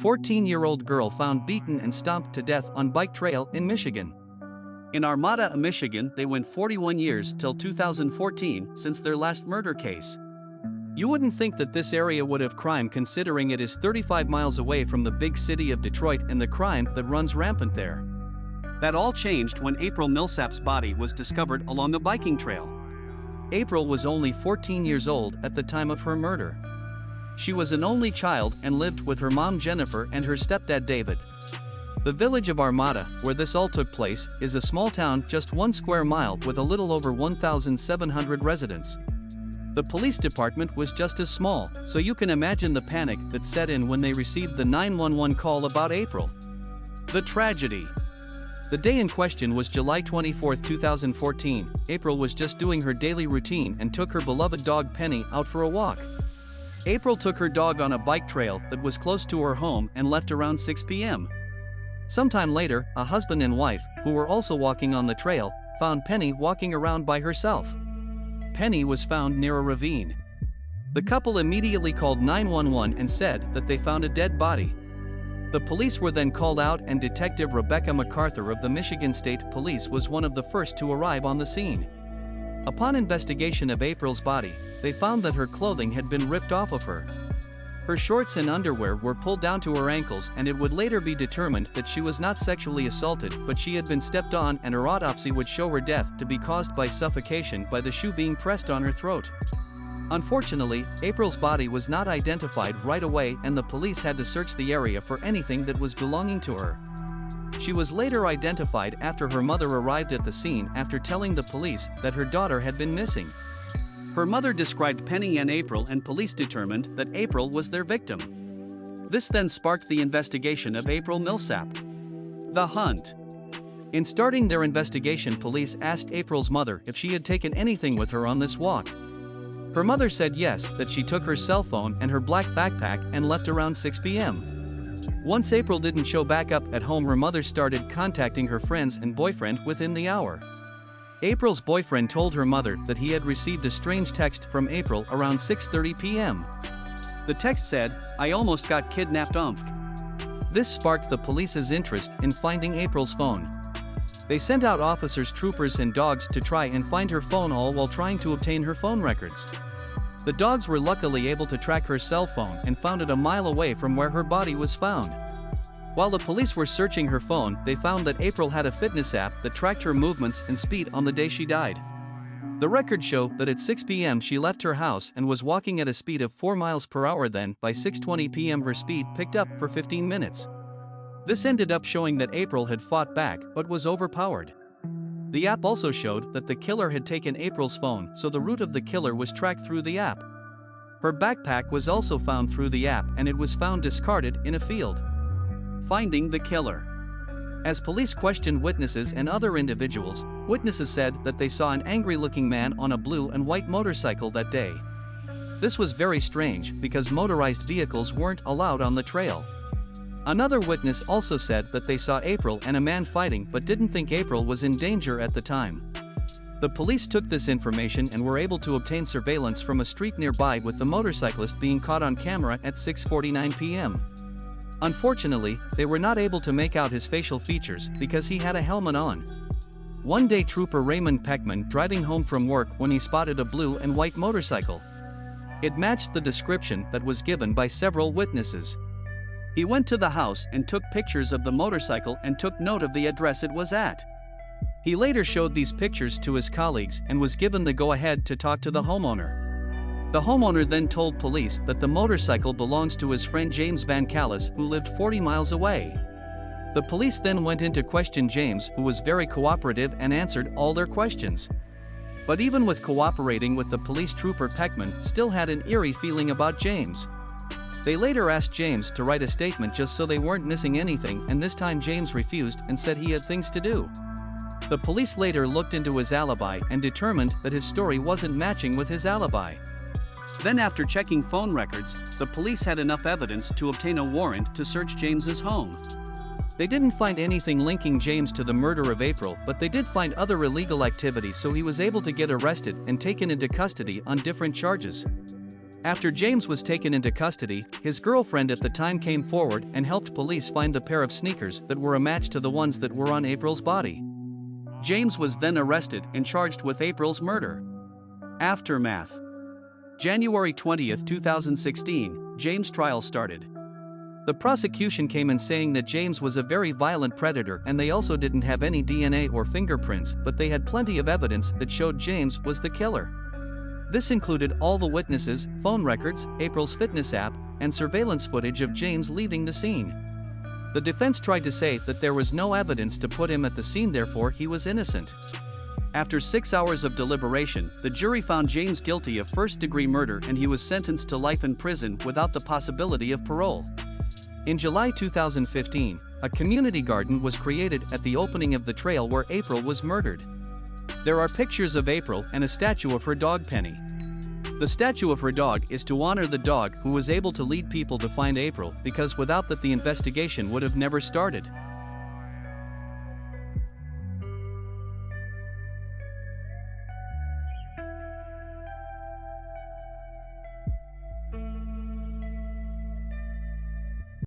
14-year-old girl found beaten and stomped to death on bike trail in Michigan. In Armada, Michigan, they went 41 years till 2014 since their last murder case. You wouldn't think that this area would have crime considering it is 35 miles away from the big city of Detroit and the crime that runs rampant there. That all changed when April Millsap's body was discovered along a biking trail. April was only 14 years old at the time of her murder. She was an only child and lived with her mom Jennifer and her stepdad David. The village of Armada, where this all took place, is a small town just 1 square mile with a little over 1,700 residents. The police department was just as small, so you can imagine the panic that set in when they received the 911 call about April. The tragedy. The day in question was July 24, 2014. April was just doing her daily routine and took her beloved dog Penny out for a walk. April took her dog on a bike trail that was close to her home and left around 6 p.m. Sometime later, a husband and wife, who were also walking on the trail, found Penny walking around by herself. Penny was found near a ravine. The couple immediately called 911 and said that they found a dead body. The police were then called out and Detective Rebecca MacArthur of the Michigan State Police was one of the first to arrive on the scene. Upon investigation of April's body, they found that her clothing had been ripped off of her. Her shorts and underwear were pulled down to her ankles, and it would later be determined that she was not sexually assaulted but she had been stepped on, and her autopsy would show her death to be caused by suffocation by the shoe being pressed on her throat. Unfortunately, April's body was not identified right away and the police had to search the area for anything that was belonging to her. She was later identified after her mother arrived at the scene after telling the police that her daughter had been missing. Her mother described Penny and April, and police determined that April was their victim. This then sparked the investigation of April Millsap. The hunt. In starting their investigation, police asked April's mother if she had taken anything with her on this walk. Her mother said yes, that she took her cell phone and her black backpack and left around 6 p.m. Once April didn't show back up at home, her mother started contacting her friends and boyfriend within the hour. April's boyfriend told her mother that he had received a strange text from April around 6:30 p.m. The text said, "I almost got kidnapped umph." This sparked the police's interest in finding April's phone. They sent out officers, troopers and dogs to try and find her phone, all while trying to obtain her phone records. The dogs were luckily able to track her cell phone and found it a mile away from where her body was found. While the police were searching her phone, they found that April had a fitness app that tracked her movements and speed on the day she died. The records show that at 6 p.m. she left her house and was walking at a speed of 4 miles per hour. Then, by 6:20 p.m. her speed picked up for 15 minutes. This ended up showing that April had fought back but was overpowered. The app also showed that the killer had taken April's phone, so the route of the killer was tracked through the app. Her backpack was also found through the app and it was found discarded in a field. Finding the killer. As police questioned witnesses and other individuals, witnesses said that they saw an angry-looking man on a blue and white motorcycle that day. This was very strange because motorized vehicles weren't allowed on the trail. Another witness also said that they saw April and a man fighting but didn't think April was in danger at the time. The police took this information and were able to obtain surveillance from a street nearby with the motorcyclist being caught on camera at 6:49 p.m. Unfortunately, they were not able to make out his facial features because he had a helmet on. One day, Trooper Raymond Peckman driving home from work when he spotted a blue and white motorcycle. It matched the description that was given by several witnesses. He went to the house and took pictures of the motorcycle and took note of the address it was at. He later showed these pictures to his colleagues and was given the go-ahead to talk to the homeowner. The homeowner then told police that the motorcycle belongs to his friend James Van Callis, who lived 40 miles away. The police then went in to question James, who was very cooperative and answered all their questions. But even with cooperating with the police, Trooper Peckman still had an eerie feeling about James. They later asked James to write a statement just so they weren't missing anything, and this time James refused and said he had things to do. The police later looked into his alibi and determined that his story wasn't matching with his alibi. Then, after checking phone records, the police had enough evidence to obtain a warrant to search James's home. They didn't find anything linking James to the murder of April, but they did find other illegal activity, so he was able to get arrested and taken into custody on different charges. After James was taken into custody, his girlfriend at the time came forward and helped police find the pair of sneakers that were a match to the ones that were on April's body. James was then arrested and charged with April's murder. Aftermath. January 20, 2016, James' trial started. The prosecution came in saying that James was a very violent predator and they also didn't have any DNA or fingerprints, but they had plenty of evidence that showed James was the killer. This included all the witnesses, phone records, April's fitness app, and surveillance footage of James leaving the scene. The defense tried to say that there was no evidence to put him at the scene, therefore he was innocent. After 6 hours of deliberation, the jury found James guilty of first-degree murder and he was sentenced to life in prison without the possibility of parole. In July 2015, a community garden was created at the opening of the trail where April was murdered. There are pictures of April and a statue of her dog Penny. The statue of her dog is to honor the dog who was able to lead people to find April, because without that the investigation would have never started.